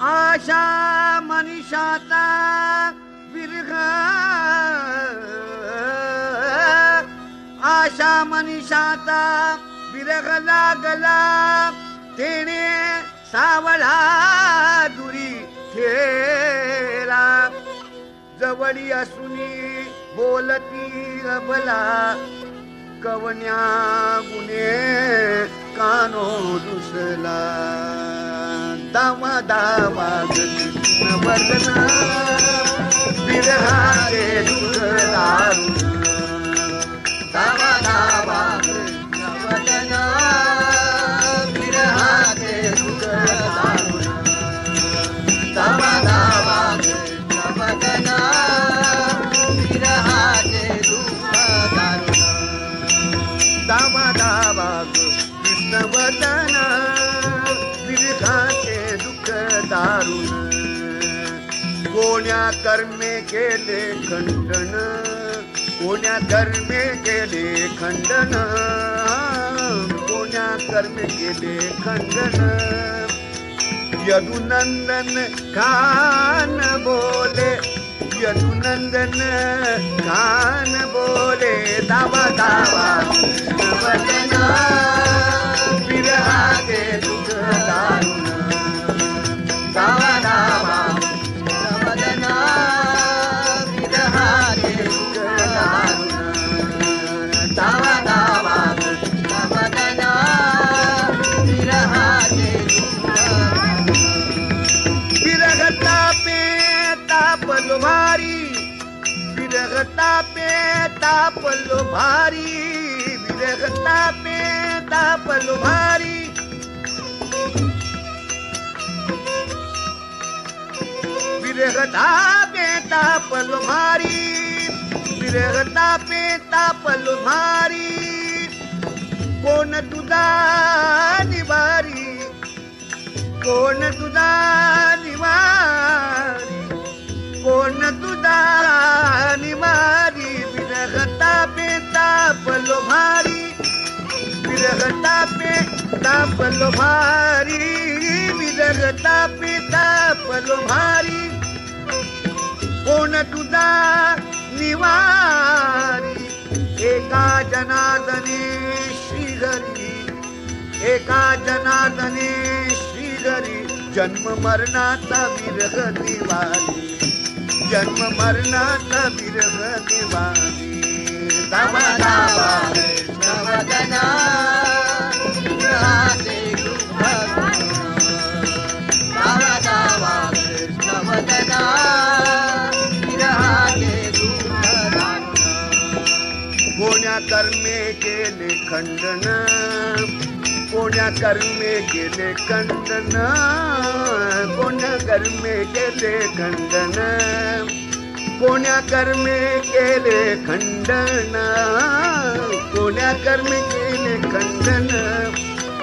आशा मनीषाता विरह आशा मनीषाता विरह लागला तेने सावळा दुरी ठेला जवळी असुनी बोलती अबला कवन्या गुने कानो दुसला दामा दामा कृष्ण विरहाचे दुःख दारू दामा दामा कृष्ण विरहाचे दुःख दारू दामा दामा कृष्ण विरहाचे दुःख दारू दामा दामा कृष्ण वदना विरहाचे दुःख दारुण कोण्या कर्मे केले खंडन कोण्या कर्मे केले खंडन कोण्या कर्मे केले खंडन यदुनंदन खान बोले यदुनंदन खान बोले दावा दावा वदना विरहाचे दुःख दारुण दावा दावा वदना विरहाचे दुःख दारुण दावा दावा वदना विरहाचे दुःख विरह तापे तापलो भारी विरह तापे तापलो भारी विरह तापे तापलो भारी विरह तापे तापलो भारी विरह तापे तापलो भारी कोण तुझा निवारी कोण तुझा निवारी कोण तुझा निवारी विरह तापे तापलो भारी विरह तापे तापलो भारी विरह तापे तापलो भारी कोण तुझा निवारी एका जनार्दने श्रीहरी एका जनार्दने श्रीहरी जन्म मरणाचा विरह निवारी जन्म मरणाचा विरह निवारी दावा दावा वदना विरहाचे दुःख दावा दावा कृष्ण वदना विरहाचे दुःख कोण्या कर्मे केले खंडन कोण्या कर्मे केले खंडन कोण्या कर्मे केले खंडन कोण्या कर्मे केले खंडन कोण्या कर्मे केले खंडन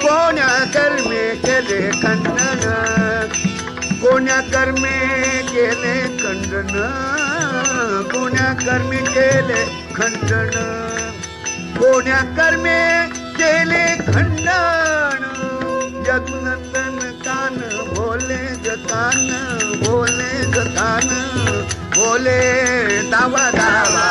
कोण्या कर्मे केले खंडन कोण्या कर्मे केले खंडन कोण्या कर्मे केले खंडन कोण्या कर्मे केले खंडन यदुनंदन कान बोले जकान बोले जकान बोले दावा दावा